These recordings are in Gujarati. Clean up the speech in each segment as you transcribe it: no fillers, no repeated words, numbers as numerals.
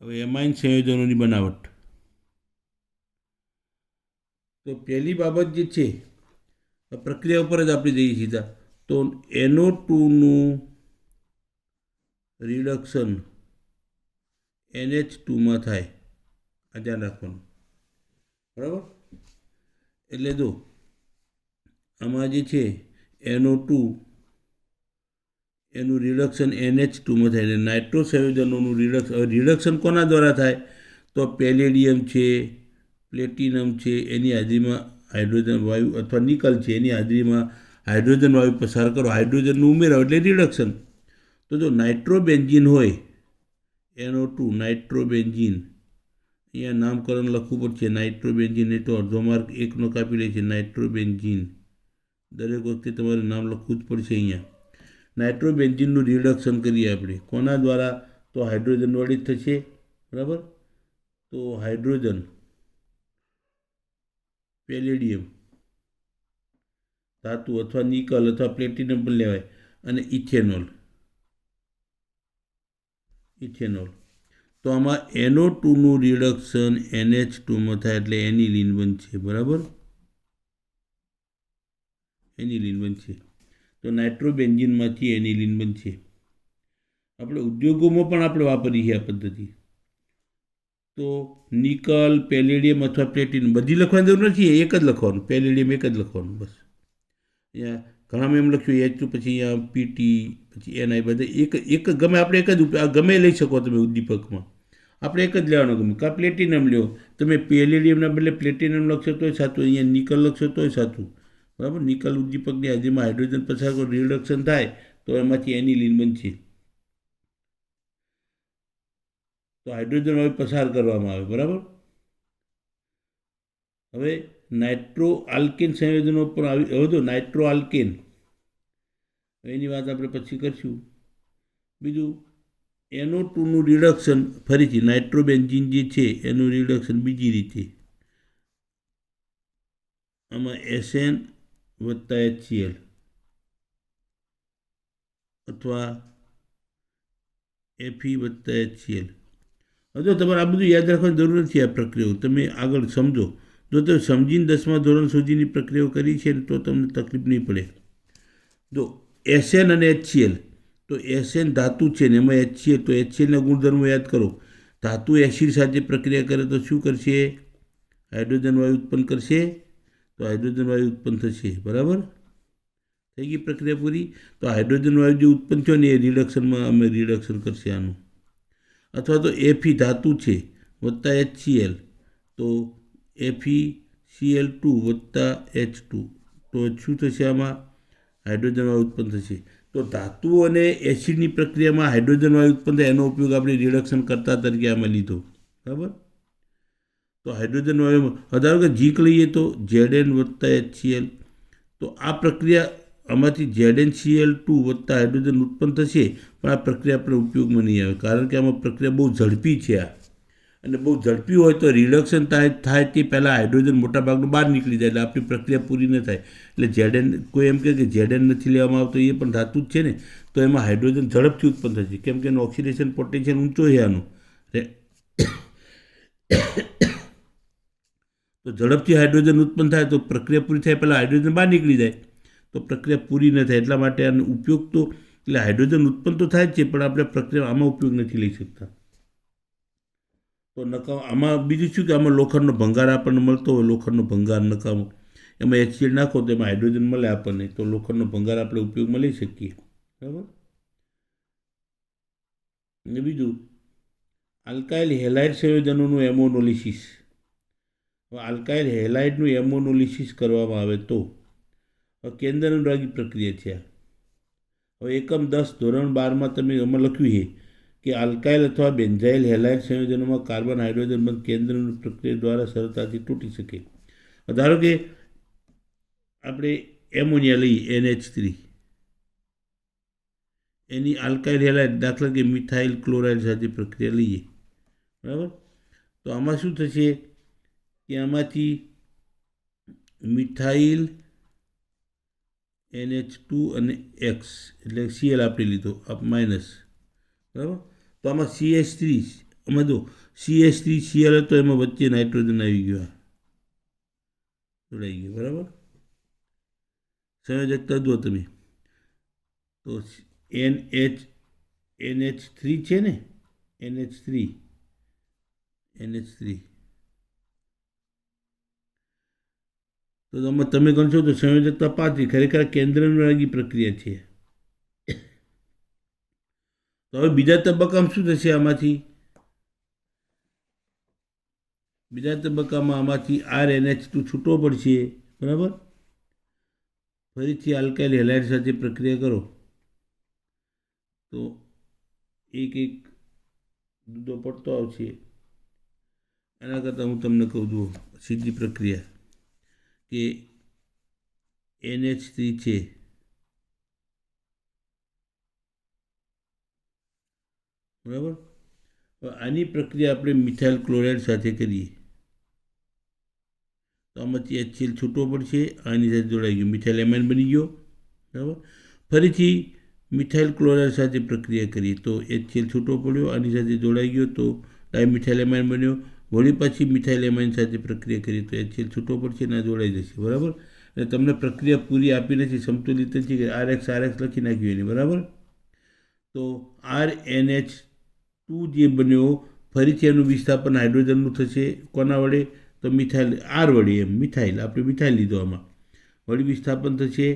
હવે એમાઇન સંયોજનોની બનાવટ. તો પહેલી બાબત જે છે પ્રક્રિયા ઉપર જ આપણે જઈએ સીધા. તો NO2નું રિડક્શન NH2માં થાય, આ ધ્યાન રાખવાનું. બરાબર? એટલે જો આમાં જે છે NO2 એનું રિડક્શન NH2માં થાય. એટલે નાઇટ્રો સંયોજનોનું રિડક્શન કોના દ્વારા થાય? તો પેલેડિયમ છે, પ્લેટિનમ છે, એની હાજરીમાં હાઇડ્રોજન વાયુ અથવા નિકલ છે, એની હાજરીમાં હાઇડ્રોજન વાયુ પસાર કરો, હાઇડ્રોજનનું ઉમેરાવ એટલે રિડક્શન. તો જો નાઇટ્રોબેન્ઝીન હોય NO2 નાઇટ્રોબેન્ઝીન, અહીંયા નામકરણ લખવું પડશે. નાઇટ્રોબેન્ઝીન એ તો અડધો માર્ક એકનો કાપી લે છે. નાઇટ્રોબેન્ઝીન દરેક વખતે તમારે નામ લખવું જ પડશે. અહીંયા નાઇટ્રોબેન્ઝીનનું રિડક્શન કરીએ આપણે કોના દ્વારા? તો હાઇડ્રોજન વડે જ થશે. બરાબર? તો હાઇડ્રોજન, પેલેડિયમ ધાતુ અથવા નિકલ અથવા પ્લેટિનમ પણ લેવાય, અને ઇથેનોલ. તો આમાં NO2નું રિડક્શન NH2માં થાય એટલે એનિલિન બનશે. બરાબર? એનિલિન બનશે. તો નાઇટ્રોબેન્ઝીનમાંથી એનિલિન બનશે. આપણે ઉદ્યોગોમાં પણ આપણે વાપરીએ આ પદ્ધતિ. તો નિકલ, પેલેડિયમ અથવા પ્લેટિનમ બધી લખવાની જરૂર નથી, એક જ લખવાનું. પેલેડિયમ એક જ લખવાનું બસ. અહીંયા ઘણામાં એમ લખ્યું H2, પછી અહીંયા PT, પછી NI, બધા એક ગમે આપણે એક જ ગમે લઈ શકો તમે ઉદ્દીપકમાં. આપણે એક જ લેવાનો ગમે. કાં પ્લેટિનમ લ્યો, તમે પેલેડિયમના બદલે પ્લેટિનમ લખશો તોય સાચું, અહીંયા નિકલ લખશો તોય સાચું. બરાબર? નિકલ ઉદ્દીપકની હાજરીમાં હાઇડ્રોજન પસાર કરો, રિડક્શન થાય તો એમાંથી એનિલિન બનશે. તો હાઇડ્રોજન વાયુ પસાર કરવામાં આવે. બરાબર? હવે નાઇટ્રો આલ્કેન સંયોજનો પણ આવી. હવે તો નાઇટ્રો આલ્કેન, એની વાત આપણે પછી કરશું. બીજું NO2નું રિડક્શન ફરીથી નાઇટ્રોબેન્ઝીન જે છે એનું રિડક્શન બીજી રીતે. આમાં SN વત્તા HCl અથવા Fe વત્તા HCl. હવે તમારે આ બધું યાદ રાખવાની જરૂર નથી. આ પ્રક્રિયાઓ તમે આગળ સમજો. જો તમે સમજીને 10મા ધોરણ સુધીની પ્રક્રિયાઓ કરી છે તો તમને તકલીફ નહીં પડે. જો SN અને HCl, તો SN ધાતુ છે ને એમાં HCl, તો HClના ગુણધર્મો યાદ કરો. ધાતુ એસિડ સાથે પ્રક્રિયા કરે તો શું કરશે? હાઇડ્રોજન વાયુ ઉત્પન્ન કરશે. તો હાઇડ્રોજન વાયુ ઉત્પન્ન થશે. બરાબર? થઈ ગઈ પ્રક્રિયા પૂરી. તો હાઇડ્રોજન વાયુ જે ઉત્પન્ન થયો ને એ રિડક્શનમાં અમે રિડક્શન કરશે આનું. અથવા તો Fe ધાતુ છે વત્તા HCl, તો FeCl2 વત્તા H2, તો શું થશે? આમાં હાઇડ્રોજન વાયુ ઉત્પન્ન થશે. તો ધાતુ અને એસિડની પ્રક્રિયામાં હાઇડ્રોજન વાયુ ઉત્પન્ન થાય એનો ઉપયોગ આપણે રિડક્શન કરતા તરીકે આમાં લીધો. બરાબર? તો હાઇડ્રોજન વાયુમાં ધારો કે ઝીંક લઈએ તો Zn વત્તા HCl, તો આ પ્રક્રિયા આમાંથી ZnCl2 વત્તા હાઇડ્રોજન ઉત્પન્ન થશે, પણ આ પ્રક્રિયા આપણે ઉપયોગમાં નહીં આવે, કારણ કે આમાં પ્રક્રિયા બહુ ઝડપી છે. આ અને બહુ ઝડપી હોય તો રિડક્શન થાય તે પહેલાં હાઇડ્રોજન મોટાભાગનું બહાર નીકળી જાય, એટલે આપણી પ્રક્રિયા પૂરી ન થાય. એટલે Zn કોઈ એમ કહે કે Zn નથી લેવામાં આવતો, એ પણ ધાતુ જ છે ને, તો એમાં હાઇડ્રોજન ઝડપથી ઉત્પન્ન થશે, કેમ કે એનું ઓક્સિડેશન પોટેન્શિયલ ઊંચો છે આનું. તો ઝડપથી હાઇડ્રોજન ઉત્પન્ન થાય તો પ્રક્રિયા પૂરી થાય પહેલાં હાઇડ્રોજન બહાર નીકળી જાય, તો પ્રક્રિયા પૂરી ન થાય. એટલા માટે આનો ઉપયોગ તો એટલે હાઇડ્રોજન ઉત્પન્ન તો થાય જ છે, પણ આપણે પ્રક્રિયા આમાં ઉપયોગ નથી લઈ શકતા. તો નકામ આમાં બીજું શું કે આમાં લોખંડનો ભંગાર આપણને મળતો હોય, લોખંડનો ભંગાર નકામો, એમાં HCl નાખો તો એમાં હાઇડ્રોજન મળે આપણને, તો લોખંડનો ભંગાર આપણે ઉપયોગમાં લઈ શકીએ. બરાબર? અને બીજું આલ્કાઇલ હેલાઇડ સંયોજનોનું એમોનોલિસિસ. આલ્કાઇલ હેલાઇડનું એમોનોલિસિસ કરવામાં આવે તો કેન્દ્ર અનુરાગી પ્રક્રિયા છે. હવે એકમ 10 ધોરણ 12માં તમે એમાં લખ્યું છે કે આલ્કાઇલ અથવા બેન્ઝાઇલ હેલાઇડ સંયોજનોમાં કાર્બન હાઇડ્રોજન બંધ કેન્દ્રની પ્રક્રિયા દ્વારા સરળતાથી તૂટી શકે. ધારો કે આપણે એમોનિયા લઈએ NH3, એની આલ્કાઇલ હેલાઇડ દાખલા કે મિથાઇલ ક્લોરાઇડ સાથે પ્રક્રિયા લઈએ. બરાબર? તો આમાં શું થશે કે આમાંથી મિથાઇલ NH2 અને X એટલે Cl આપણે લીધો માઇનસ. બરાબર? તો આમાં CH3 આમાં જો CH3Cl હતો, એમાં વચ્ચે નાઇટ્રોજન આવી ગયો, જોડાઈ ગયો, બરાબર. સંયોજકતા જુઓ તમે તો NH3 છે ને, NH3 તો તમે ગણશો તો સંયોજકતા 5, ખરેખર કેન્દ્રનુરાગી પ્રક્રિયા છે. તો હવે બીજા તબક્કામાં શું થશે? બીજા તબક્કામાં આમાંથી RNH2 છૂટો પડશે, બરાબર. ફરીથી આલ્કાઇલ હેલાઇડ સાથે પ્રક્રિયા કરો તો એક જુદો પડતો આવશે. એના કરતાં હું તમને કહું છું સીધી પ્રક્રિયા કે NH3 છે, બરાબર. આની પ્રક્રિયા આપણે મિથાઇલ ક્લોરાઇડ સાથે કરીએ તો આમાંથી HCl છૂટો પડશે, આની સાથે જોડાઈ ગયો, મિથાઇલ એમાઇન બની ગયો, બરાબર. ફરીથી મિથાઇલ ક્લોરાઇડ સાથે પ્રક્રિયા કરીએ તો HCl છૂટો પડ્યો, આની સાથે જોડાઈ ગયો તો ડાયમિથાઇલ એમાઇન બન્યો. વળી પાછી મિથાઇલ એમાઇન સાથે પ્રક્રિયા કરીએ તો HCl છૂટો પડશે, ના જોડાઈ જશે, બરાબર. અને તમને પ્રક્રિયા પૂરી આપી નથી, સમતુલિત નથી, RX લખી નાખ્યું એની, બરાબર. તો RNH2 જે બન્યો, ફરીથી એનું વિસ્થાપન હાઇડ્રોજનનું થશે, કોના વડે? તો મિથાઇલ, R વડે, એમ મિથાઇલ, આપણે મિથાઇલ લીધો, આમાં વળી વિસ્થાપન થશે,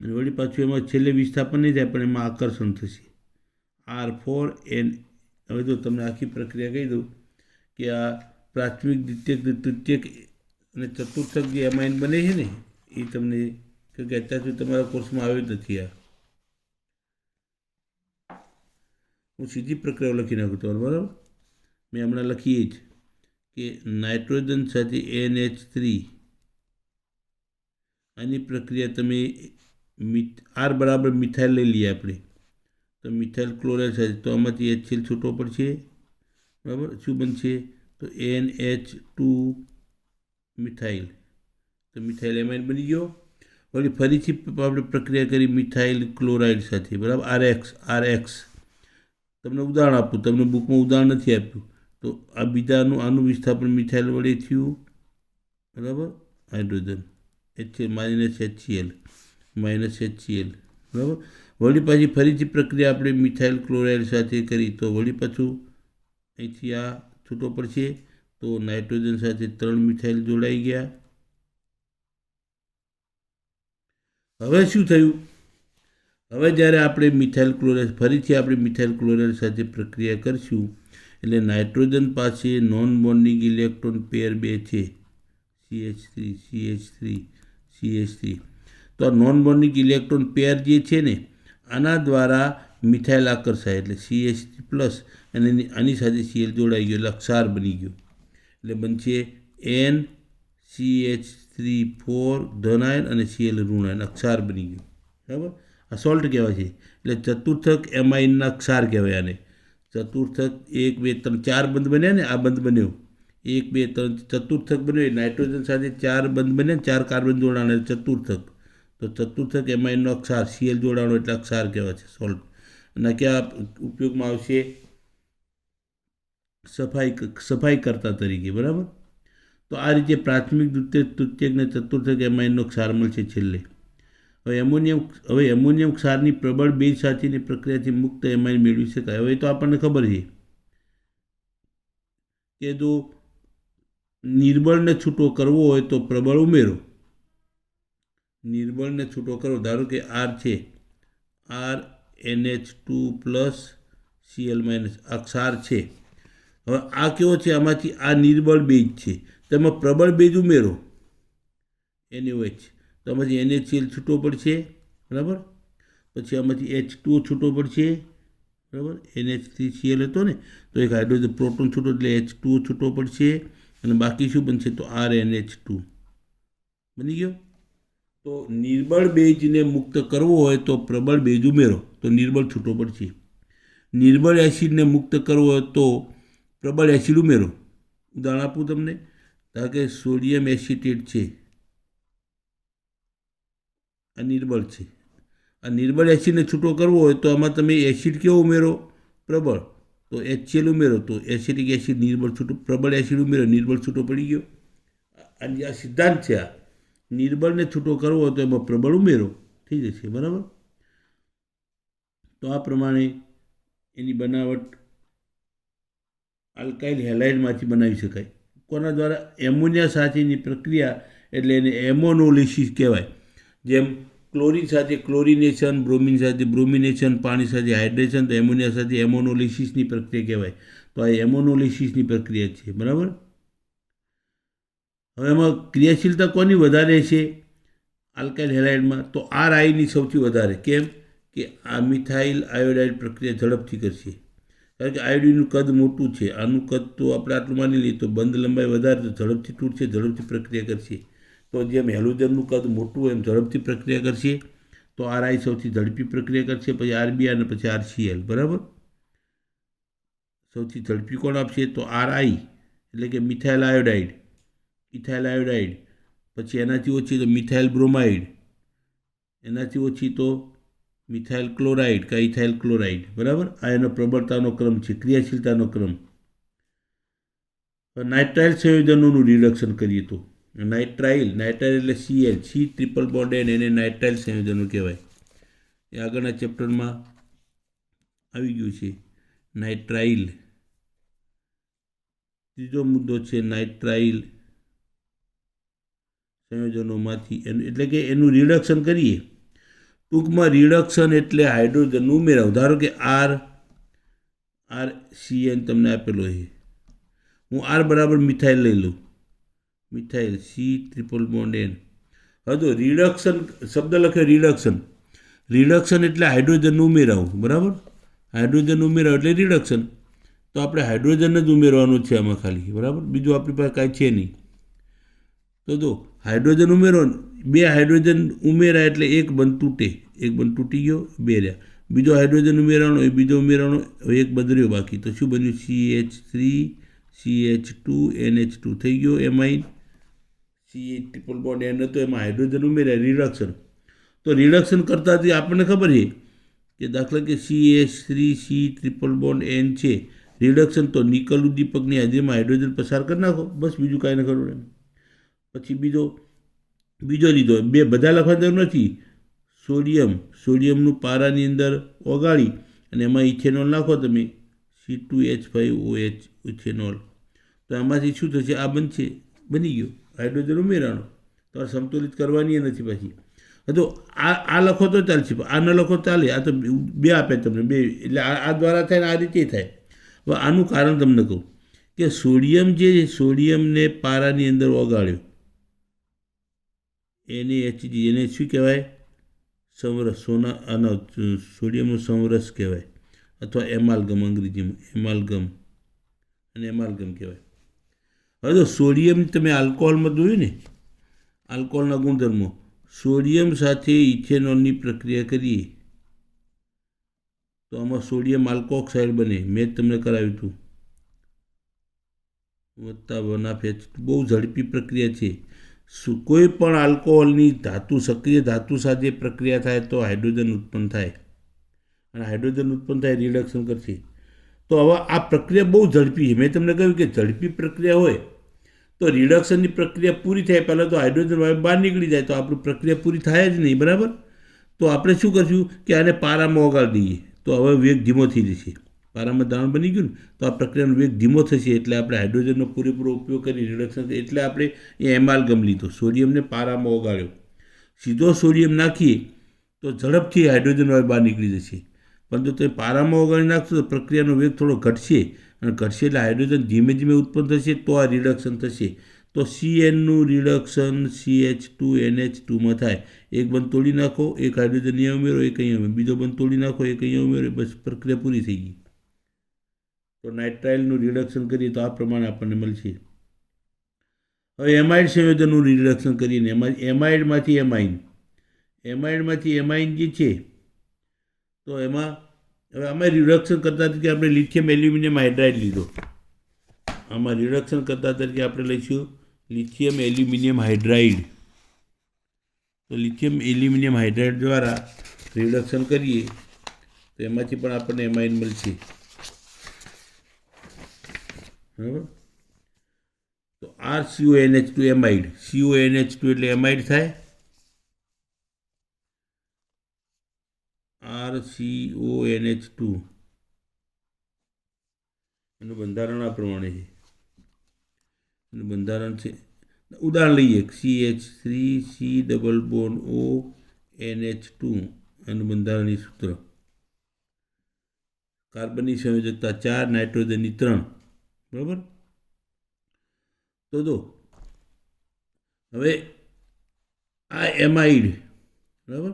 અને વળી પાછું એમાં છેલ્લે વિસ્થાપન નહીં થાય પણ એમાં આકર્ષણ થશે, R4N. હવે જો તમને આખી પ્રક્રિયા કહી દઉં કે આ પ્રાથમિક, દ્વિતીયક, તૃતીયક અને ચતુર્થક જે એમાઇન બને છે ને, એ તમને કે અત્યાર સુધી તમારા કોર્સમાં આવ્યો જ નથી. હું સીધી પ્રક્રિયા લખી નાખું તમારે, બરાબર. મેં હમણાં લખીએ જ કે નાઇટ્રોજન સાથે NH3, આની પ્રક્રિયા તમે R બરાબર મિથાઇલ લઈ લઈએ આપણે, તો મિથાઇલ ક્લોરાઇડ સાથે, તો આમાંથી HCl છૂટો પડશે, બરાબર. શું બનશે? તો NH2 મિથાઇલ, તો મિથાઇલ એમાઇન બની ગયો. વળી ફરીથી આપણે પ્રક્રિયા કરી મિથાઇલ ક્લોરાઇડ સાથે, બરાબર, RX. તમને ઉદાહરણ આપું, તમને બુકમાં ઉદાહરણ નથી આપ્યું, તો આ બીજાનું આનું વિસ્થાપન મિથાઇલ વડે થયું, બરાબર, હાઇડ્રોજન HCl બરાબર. વળી પાછી ફરીથી પ્રક્રિયા આપણે મિથાઇલ ક્લોરાઇડ સાથે કરી તો વળી પાછું અહીંથી આ છૂટો પડશે, તો નાઇટ્રોજન સાથે 3 મિથાઇલ જોડાઈ ગયા. હવે શું થયું? હવે જ્યારે આપણે ફરીથી આપણે મિથાઇલ ક્લોરાઇડ સાથે પ્રક્રિયા કરીશું એટલે નાઇટ્રોજન પાસે નોન બોન્ડિંગ ઇલેક્ટ્રોન પેર 2 છે, CH3. તો આ નોન બોન્ડિંગ ઇલેક્ટ્રોન પેર જે છે ને, આના દ્વારા મિથાઇલ આકર્ષાય એટલે CH3+, અને આની સાથે Cl જોડાઈ ગયો એટલે ક્ષાર બની ગયો. એટલે બનશે NCH3 ધન આયન અને Cl ઋણ આયન, ક્ષાર બની ગયો, બરાબર. આ સોલ્ટ કહેવાય છે. એટલે ચતુર્થક એમાઇનના ક્ષાર કહેવાય આને. ચતુર્થક 1 2 3 4 બંધ બન્યા ને, આ બંધ બન્યો 1 2 3 ચતુર્થક બન્યો, નાઇટ્રોજન સાથે 4 બંધ બન્યા, 4 કાર્બન જોડાણ ચતુર્થક, તો ચતુર્થક એમાઇનનો ક્ષાર Cl જોડાણો એટલે ક્ષાર કહેવાય છે, સોલ્ટ. અને ક્યાં ઉપયોગમાં આવશે? સફાઈ કરતા તરીકે, બરાબર. તો આ રીતે પ્રાથમિક, દ્વિતીયક, તૃતીયક અને ચતુર્થક એમાઇનનો ક્ષાર મળશે છેલ્લે. હવે એમોનિયમ ક્ષારની પ્રબળ બેઝ સાથેની પ્રક્રિયાથી મુક્ત એમાઇન મેળવી શકાય. હવે તો આપણને ખબર છે કે જો નિર્બળને છૂટો કરવો હોય તો પ્રબળ ઉમેરો. નિર્બળને છૂટો કરો, ધારો કે R છે, RNH2+ Cl- આ ક્ષાર છે. હવે આ કેવો છે? આમાંથી આ નિર્બળ બેઝ છે, તેમાં પ્રબળ બેઝ ઉમેરો NaOH, તો આમાંથી NaCl છૂટો પડશે, બરાબર. પછી આમાંથી H2O છૂટો પડશે, બરાબર. NH3Cl હતો ને, તો એક હાઇડ્રોજન પ્રોટોન છૂટો એટલે H2O છૂટો પડશે, અને બાકી શું બનશે? તો RNH2 બની ગયો. તો નિર્બળ બેઝને મુક્ત કરવો હોય તો પ્રબળ બેઝ ઉમેરો, તો નિર્બળ છૂટો પડશે. નિર્બળ એસિડને મુક્ત કરવો હોય તો પ્રબળ એસિડ ઉમેરો. ઉદાહરણ આપું તમને, ધારો કે સોડિયમ એસિટેટ છે, આ નિર્બળ છે. આ નિર્બળ એસિડને છૂટો કરવો હોય તો આમાં તમે એસિડ કેવો ઉમેરો? પ્રબળ. તો HCl ઉમેરો તો એસિટિક એસિડ નિર્બળ છૂટું, પ્રબળ એસિડ ઉમેરો નિર્બળ છૂટો પડી ગયો. અને આ સિદ્ધાંત છે. આ નિર્બળને છૂટો કરવો હોય તો એમાં પ્રબળ ઉમેરો થઈ જશે. બરાબર. તો આ પ્રમાણે એની બનાવટ આલ્કાઇલ હેલાઇડમાંથી બનાવી શકાય. કોના દ્વારા? એમોનિયા સાથેની પ્રક્રિયા, એટલે એને એમોનોલિસિસ કહેવાય. જેમ ક્લોરિન સાથે ક્લોરિનેશન, બ્રોમિન સાથે બ્રોમિનેશન, પાણી સાથે હાઇડ્રેશન, તો એમોનિયા સાથે એમોનોલિસિસની પ્રક્રિયા કહેવાય. તો આ એમોનોલિસિસની પ્રક્રિયા છે. બરાબર. હવે એમાં ક્રિયાશીલતા કોની વધારે છે આલ્કાઇલ હેલાઇડમાં? તો RIની સૌથી વધારે. કેમ કે આ મિથાઇલ આયોડાઇડ પ્રક્રિયા ઝડપથી કરશે. કારણ કે આયોડિનનું કદ મોટું છે. આનું કદ તો આપણે આટલું માની લઈએ તો બંધ લંબાઈ વધારે તો ઝડપથી તૂટશે, ઝડપથી પ્રક્રિયા કરશે. તો જેમ હેલોજનનું કદ મોટું હોય એમ ઝડપથી પ્રક્રિયા કરશે. તો RI સૌથી ઝડપી પ્રક્રિયા કરશે, પછી RBr અને પછી RCl. બરાબર. સૌથી ઝડપી કોણ આપશે? તો RI એટલે કે મિથાઇલ આયોડાઇડ, ઇથાઇલ આયોડાઇડ. પછી એનાથી ઓછી તો મિથાઇલ બ્રોમાઇડ, એનાથી ઓછી તો મિથાઇલ ક્લોરાઇડ કે ઇથાઇલ ક્લોરાઇડ. બરાબર. આ એનો પ્રબળતાનો ક્રમ છે, ક્રિયાશીલતાનો ક્રમ. નાઇટ્રાઇલ સંયોજનોનું રિડક્શન કરીએ તો નાઇટ્રાઇલ એટલે Cl, C triple bond N, એને નાઇટ્રાઇલ સંયોજનો કહેવાય. એ આગળના ચેપ્ટરમાં આવી ગયું છે. નાઇટ્રાઇલ ત્રીજો મુદ્દો છે. નાઇટ્રાઇલ સંયોજનોમાંથી એટલે કે એનું રિડક્શન કરીએ. ટૂંકમાં રિડક્શન એટલે હાઇડ્રોજન ઉમેરાવ. ધારો કે RCN તમને આપેલો છે. હું R બરાબર મિથાઇલ લઈ લઉં, methyl C triple bond N. હવે તો રિડક્શન શબ્દ લખે રિડક્શન. રિડક્શન એટલે હાઇડ્રોજન ઉમેરાવું. બરાબર. હાઇડ્રોજન ઉમેરાવ એટલે રિડક્શન. તો આપણે હાઇડ્રોજન જ ઉમેરવાનું છે આમાં ખાલી. બરાબર. બીજું આપણી પાસે કાંઈ છે નહીં. તો જો હાઇડ્રોજન ઉમેરો, બે હાઇડ્રોજન ઉમેરાય એટલે એક બંધ તૂટે. એક બંધ તૂટી ગયો, બે રહ્યા. બીજો હાઇડ્રોજન ઉમેરવાનો, એ બીજો ઉમેરવાનો, એક બંધ રહ્યો બાકી. તો શું બન્યું? CH3 CH2 NH2 થઈ ગયો amine. CH triple bond N હતો, એમાં હાઇડ્રોજન ઉમેરાય, રિડક્શન. તો રિડક્શન કરતાથી આપણને ખબર છે કે દાખલા કે CH3 C triple bond N છે, રિડક્શન તો નિકલ ઉદ્દીપકની હાજરીમાં હાઇડ્રોજન પસાર કરી નાખો, બસ. બીજું કાંઈ ન કરવું એમ. પછી બીજો લીધો. બે બધા લખવા જરૂર નથી. સોડિયમનું પારાની અંદર ઓગાળી અને એમાં ઇથેનોલ નાખો તમે, C2H5OH ઇથેનોલ. તો આમાંથી શું થશે? આ બનશે, બની ગયો. હાઇડ્રોજન ઉમેરાનો. તો આ સમતુલિત કરવાની નથી પાછી. તો આ લખો તો ચાલશે, આ ન લખો ચાલે. આ તો બે આપે તમને, બે. એટલે આ દ્વારા થાય ને આ રીતે થાય. હવે આનું કારણ તમને કહું કે સોડિયમને પારાની અંદર ઓગાળ્યો, એને શું કહેવાય? સંવરસ. સોડિયમનો સંવરસ કહેવાય, અથવા એમાલ્ગમ અંગ્રેજીમાં. એમાલ્ગમ કહેવાય. હવે તો સોડિયમ તમે આલ્કોહોલમાં જોયું ને, આલ્કોહોલના ગુણધર્મો. સોડિયમ સાથે ઇથેનોલની પ્રક્રિયા કરીએ તો આમાં સોડિયમ આલ્કોક્સાઇડ બને. મેં જ તમને કરાવ્યું હતું. +1H2. બહુ ઝડપી પ્રક્રિયા છે. કોઈ પણ આલ્કોહોલની સક્રિય ધાતુ સાથે પ્રક્રિયા થાય તો હાઇડ્રોજન ઉત્પન્ન થાય, અને હાઇડ્રોજન ઉત્પન્ન થાય રિડક્શન કરશે. તો હવે આ પ્રક્રિયા બહુ ઝડપી છે. મેં તમને કહ્યું કે ઝડપી પ્રક્રિયા હોય તો રિડક્શનની પ્રક્રિયા પૂરી થાય પહેલાં તો હાઇડ્રોજન વાયુ બહાર નીકળી જાય, તો આપણી પ્રક્રિયા પૂરી થાય જ નહીં. બરાબર. તો આપણે શું કરશું કે આને પારામાં ઓગાળી દઈએ, તો હવે વેગ ધીમો થઈ જશે. પારામાં દ્રાવણ બની ગયું ને, તો આ પ્રક્રિયાનો વેગ ધીમો થશે. એટલે આપણે હાઇડ્રોજનનો પૂરેપૂરો ઉપયોગ કરી રિડક્શન, એટલે આપણે એ એમાલ્ગમ લીધો. સોડિયમને પારામાં ઓગાળ્યો. સીધો સોડિયમ નાખીએ તો ઝડપથી હાઇડ્રોજન વાયુ બહાર નીકળી જશે. પરંતુ તમે પારામાં ઓગાળી નાખશો તો પ્રક્રિયાનો વેગ થોડો ઘટશે, અને ઘટશે એટલે હાઇડ્રોજન ધીમે ધીમે ઉત્પન્ન થશે, તો આ રિડક્શન થશે. તો CNનું રિડક્શન CH2NH2માં થાય. એક બંધ તોડી નાખો, એક હાઇડ્રોજન અહીંયા ઉમેરો, એક અહીંયા ઉમેરો, બીજો બંધ તોડી નાખો, એક અહીંયા ઉમેરો, બસ પ્રક્રિયા પૂરી થઈ ગઈ. તો નાઇટ્રાઇલનું રિડક્શન કરીએ તો આ પ્રમાણે આપણને મળશે. હવે એમાઇડ સંયોજનનું રિડક્શન કરીને એમાઇડમાંથી એમાઇન જે છે, તો એમાં હવે આમાં રિડક્શન કરતા તરીકે આપણે લિથિયમ એલ્યુમિનિયમ હાઇડ્રાઇડ લીધો. આમાં રિડક્શન કરતા તરીકે આપણે લઈશું લિથિયમ એલ્યુમિનિયમ હાઇડ્રાઇડ. તો લિથિયમ એલ્યુમિનિયમ હાઇડ્રાઇડ દ્વારા રિડક્શન કરીએ તો એમાંથી પણ આપણને એમાઇન મળશે. બરાબર. તો RCONH2 એમાઇડ, CONH2 એટલે એમાઇડ થાય, RCONH2 એનું બંધારણ આ પ્રમાણે છે. એનું બંધારણ છે, ઉદાહરણ લઈએ, CH3C ડબલ બોન્ડ ONH2 એનું બંધારણીય સૂત્ર, કાર્બનની સંયોજકતા 4, નાઇટ્રોજનની 3. બરાબર. તો જો હવે આ એમાઇડ, બરાબર,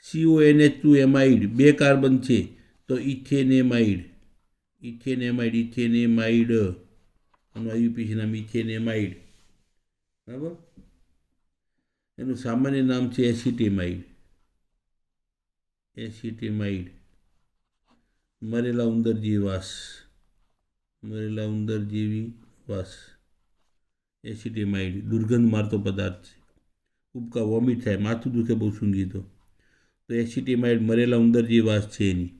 CONH2 એમાઇડ 2 કાર્બન છે, તો ઇથેનેમાઇડ, ઇથેનેમાઇડ, ઇથેનેમાઇડ, આનું આયુપીસી નામ ઇથેનેમાઇડ. બરાબર. એનું સામાન્ય નામ છે એસિટેમાઇડ, એસિટેમાઇડ. મરેલા ઉંદર જેવી વાસ, મરેલા ઉંદર જેવી વાસ, એસિટેમાઇડ. દુર્ગંધ મારતો પદાર્થ છે, ઉબકા, વોમિટ થાય, માથું દુખે બહુ સૂંઘી તો એસિટેમાઇડ મરેલા ઉંદર જેવી વાસ છે એની.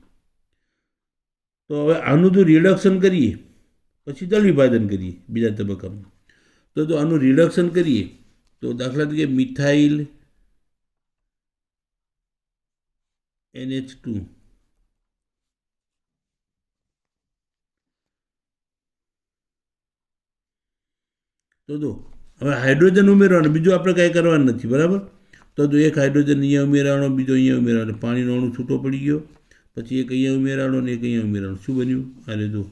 તો હવે આનું જો રિડક્શન કરીએ પછી જળ વિભાજન કરીએ બીજા તબક્કામાં, તો જો આનું રિડક્શન કરીએ તો દાખલા તરીકે મિથાઇલ NH2, તો જો હવે હાઇડ્રોજન ઉમેરવાનું, બીજું આપણે કાંઈ કરવાનું નથી. બરાબર. તો જો એક હાઇડ્રોજન અહીંયા ઉમેરવાનો, બીજો અહીંયા ઉમેરવાનો, પાણીનો અણુ છૂટો પડી ગયો, પછી એક અહીંયા ઉમેરવાનો ને એક અહીંયા ઉમેરવાનો. શું બન્યું? અરે જો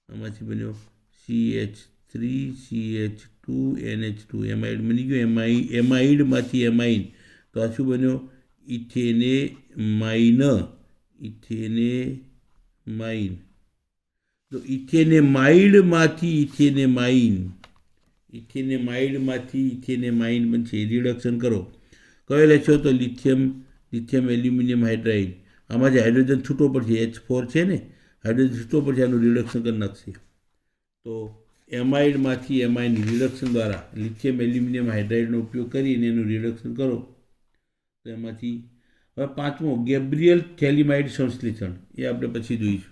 આમાંથી બન્યો CH3CH2NH2 એમાઇડ બની ગયો. એમાઇડમાંથી એમાઇન, તો આ શું બન્યો? Ethanamine, ethanamine. તો ઇથેનેમાઇડમાંથી ઇથેનેમાઇન, ઇથેનેમાઇડમાંથી ઇથેનેમાઇન બનશે. રિડક્શન કરો. કયો લેશો? તો લિથિયમ, લિથિયમ એલ્યુમિનિયમ હાઇડ્રાઇડ. આમાં જે હાઇડ્રોજન છૂટો પડશે H4 છે ને, હાઇડ્રોજન છૂટો પડશે, આનું રિડક્શન કરી નાખશે. તો એમાઇડમાંથી એમાઇન રિડક્શન દ્વારા લિથિયમ એલ્યુમિનિયમ હાઇડ્રાઇડનો ઉપયોગ કરીને એનું રિડક્શન કરો. તો એમાંથી હવે પાંચમો ગેબ્રિયલ થેલિમાઇડ સંશ્લેષણ, એ આપણે પછી જોઈશું.